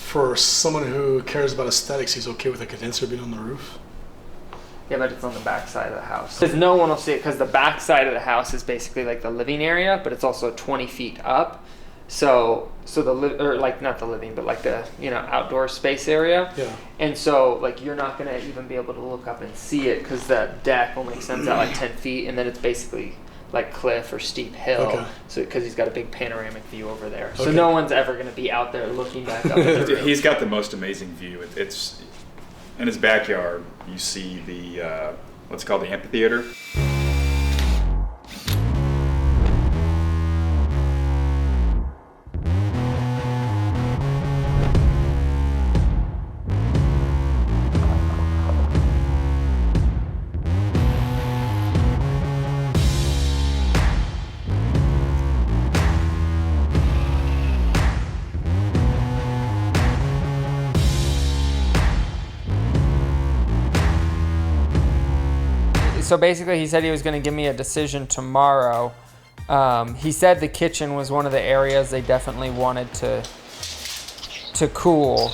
for someone who cares about aesthetics, he's okay with a condenser being on the roof? Yeah, but it's on the back side of the house. Because no one will see it, because the back side of the house is basically like the living area, but it's also 20 feet up. So or like not the living, but like the, you know, outdoor space area. Yeah. And so like you're not gonna even be able to look up and see it, because that deck only extends out like 10 feet, and then it's basically like cliff or steep hill. Okay. So because he's got a big panoramic view over there. So Okay. no one's ever gonna be out there looking back up at the roof. He's got the most amazing view. It's in his backyard. You see the what's called the amphitheater. So basically, he said he was going to give me a decision tomorrow. He said the kitchen was one of the areas they definitely wanted to cool.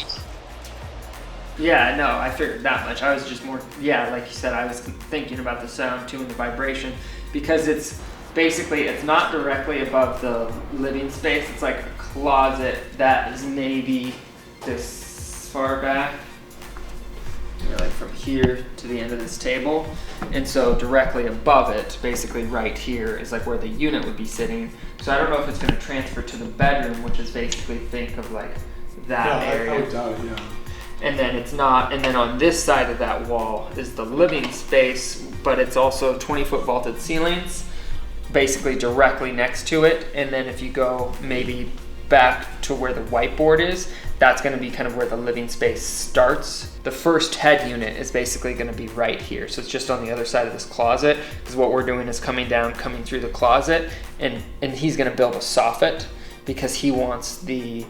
Yeah, no, I figured that much. I was just more, yeah, like you said, I was thinking about the sound too and the vibration, because it's basically, it's not directly above the living space. It's like a closet that is maybe this far back. Like from here to the end of this table, and so directly above it, basically right here, is like where the unit would be sitting. So I don't know if it's going to transfer to the bedroom, which is basically, think of like that area. I would doubt it, yeah. And then it's not, and then on this side of that wall is the living space, but it's also 20-foot vaulted ceilings, basically directly next to it. And then if you go maybe back to where the whiteboard is, that's going to be kind of where the living space starts. The first head unit is basically going to be right here. So it's just on the other side of this closet, because what we're doing is coming down, coming through the closet, and he's going to build a soffit, because he wants the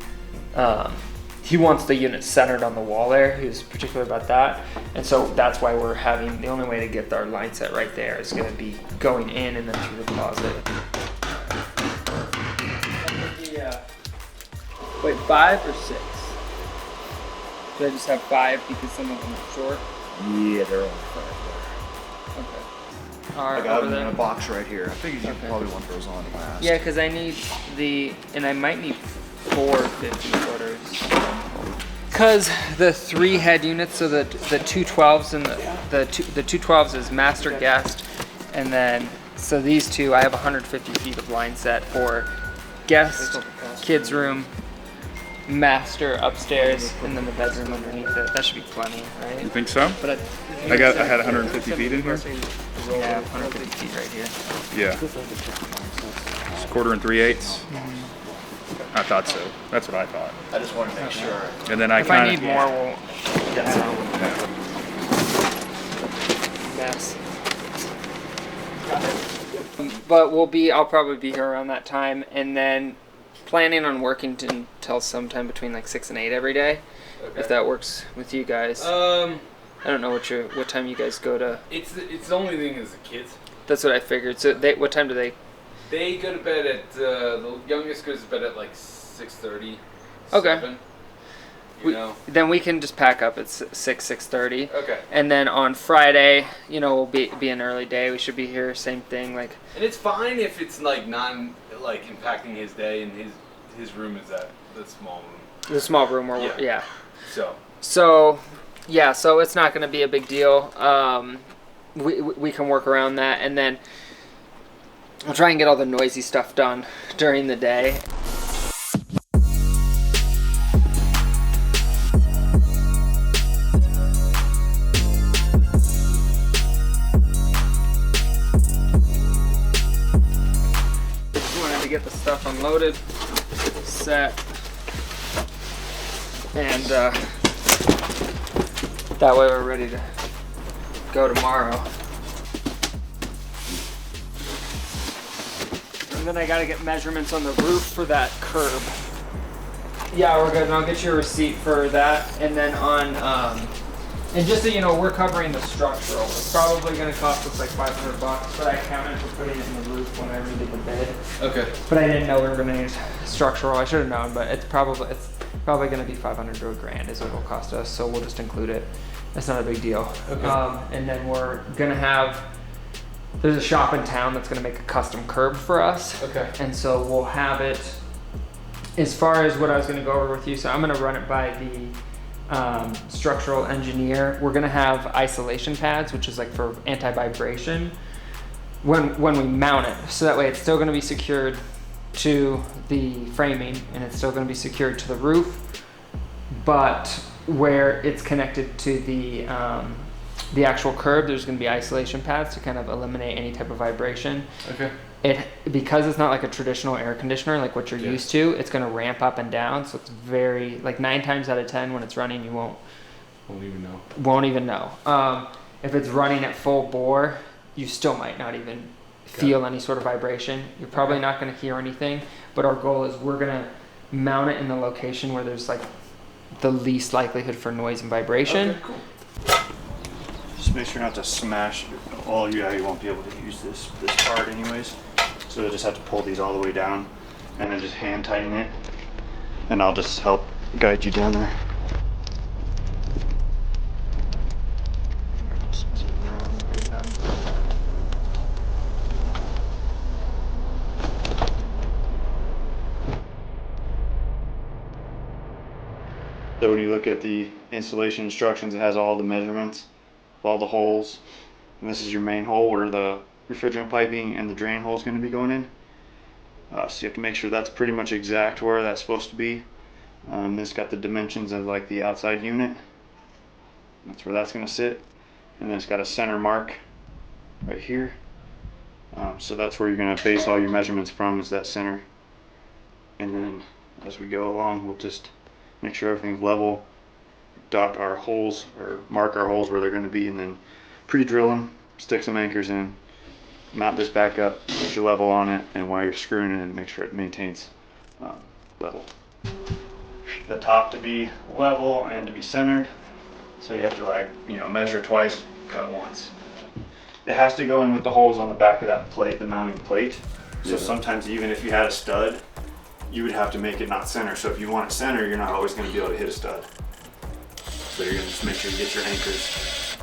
unit centered on the wall there. He was particular about that. And so that's why we're having, the only way to get our line set right there is going to be going in and then through the closet. Wait, 5 or 6? Should I just have 5 because some of them are short? Yeah, they're only 5 Okay. All right, there. I got over them in there. a box right here. I figured you probably want those on last. Yeah, because I need and I might need 4 50-footers. Because the 3 head units, so the 212s and the 212s is master guest, and then, so these two, I have 150 feet of line set for guest, kids room, master upstairs, and then the bedroom underneath it. That should be plenty, right? You think so? But I had 150 feet in here. yeah, 150 feet right here. Yeah. It's 1 3/8. I thought so. That's what I thought. I just wanted to make sure. And then I If I kind need of more, we'll mess. But I'll probably be here around that time, and then planning on working until sometime between like 6 and 8 every day, if that works with you guys. I don't know what time you guys go to. It's the only thing is the kids. That's what I figured. So what time do they? They go to bed at the youngest goes to bed at like 6:30. Okay. 7, Then we can just pack up at 6:30. Okay. And then on Friday, we'll be an early day. We should be here. Same thing, like. And it's fine if it's like impacting his day, and his room is the small room. The small room where Yeah. So it's not going to be a big deal. We can work around that, and then I'll try and get all the noisy stuff done during the day. Just wanted to get the stuff unloaded, set, and that way we're ready to go tomorrow. And then I gotta get measurements on the roof for that curb. Yeah, we're good, and I'll get you a receipt for that. And then on And just so you know, we're covering the structural. It's probably going to cost us like $500, but I accounted for putting it in the roof when I redid the bid. Okay. But I didn't know we were going to need structural. I should have known, but it's probably going to be 500 to $1,000 is what it'll cost us. So we'll just include it. That's not a big deal. Okay. And then we're going to have. There's a shop in town that's going to make a custom curb for us. Okay. And so we'll have it. As far as what I was going to go over with you, so I'm going to run it by the structural engineer. We're going to have isolation pads, which is like for anti-vibration when we mount it. So that way it's still going to be secured to the framing and it's still going to be secured to the roof, but where it's connected to the actual curb, there's going to be isolation pads to kind of eliminate any type of vibration. Okay. Because it's not like a traditional air conditioner like what you're used to, it's going to ramp up and down, so it's very, like 9 times out of 10 when it's running you won't even know. If it's running at full bore, you still might not even feel any sort of vibration. You're probably not going to hear anything, but our goal is we're going to mount it in the location where there's like the least likelihood for noise and vibration. Okay, cool. Just make sure not to smash all you won't be able to use this part anyways. So you'll just have to pull these all the way down and then just hand tighten it. And I'll just help guide you down there. So when you look at the installation instructions, it has all the measurements of all the holes. And this is your main hole where the refrigerant piping and the drain hole is going to be going in. So you have to make sure that's pretty much exact where that's supposed to be. This got the dimensions of like the outside unit. That's where that's going to sit. And then it's got a center mark right here. So that's where you're going to base all your measurements from, is that center. And then as we go along, we'll just make sure everything's level, dot our holes or mark our holes where they're going to be, and then pre-drill them, stick some anchors in, mount this back up, put your level on it, and while you're screwing it in, make sure it maintains level. The top to be level and to be centered, so you have to measure twice, cut once. It has to go in with the holes on the back of that plate, the mounting plate. So sometimes even if you had a stud, you would have to make it not center. So if you want it center, you're not always going to be able to hit a stud. So you're going to just make sure you get your anchors.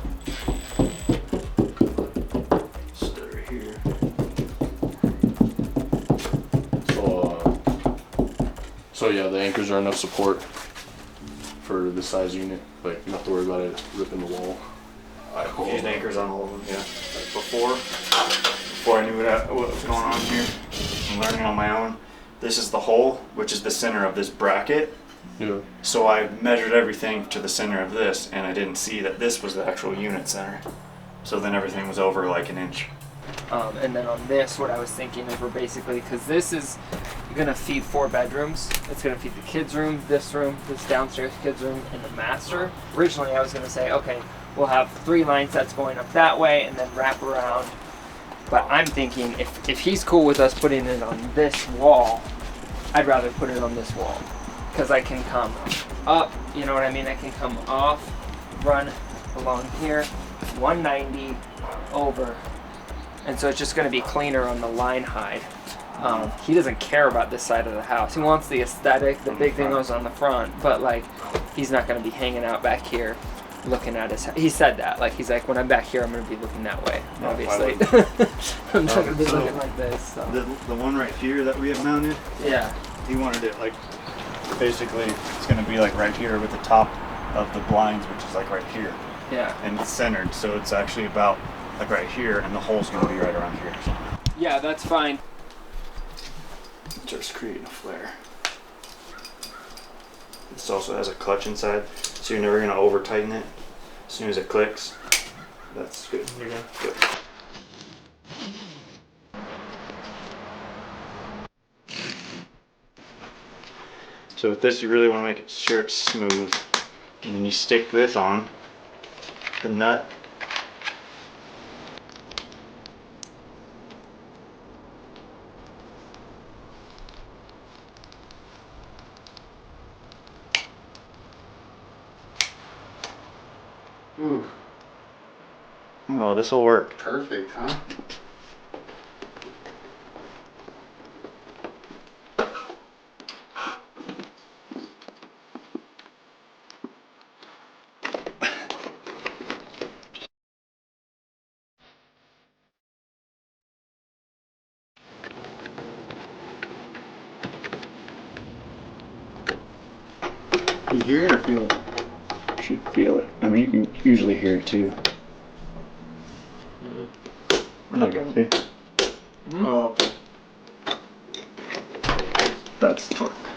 Stud right here. So yeah, the anchors are enough support for this size unit. Like, you don't have to worry about it ripping the wall. I've used anchors on all of them, yeah. Like before I knew what was going on here, I'm learning on my own. This is the hole, which is the center of this bracket. Yeah. So I measured everything to the center of this, and I didn't see that this was the actual unit center. So then everything was over like an inch. And then on this, what I was thinking is we're basically, because this is going to feed 4 bedrooms. It's going to feed the kids' room, this downstairs kids' room, and the master. Originally, I was going to say, okay, we'll have 3 line sets going up that way and then wrap around. But I'm thinking if he's cool with us putting it on this wall, I'd rather put it on this wall. Because I can come up, you know what I mean? I can come off, run along here, 190 over. And so it's just going to be cleaner on the line hide. He doesn't care about this side of the house. He wants the aesthetic. The big thing was on the front, but like he's not going to be hanging out back here looking at his. He said that. Like he's like, when I'm back here, I'm going to be looking that way. Obviously, I'm not going to be looking like this. So. The one right here that we have mounted. Yeah. He wanted it like basically it's going to be like right here with the top of the blinds, which is like right here. Yeah. And it's centered, so it's actually about like right here, and the hole's going to be right around here. Yeah, that's fine. Just creating a flare. This also has a clutch inside, so you're never going to over tighten it. As soon as it clicks, that's good. You're good. Good. So with this, you really want to make sure it's smooth, and then you stick this on the nut. Ooh, Oh, this will work. perfect, huh? You hear it or feel it? Should feel it. I mean, you can usually hear it too. Okay. Oh, okay. That's torque.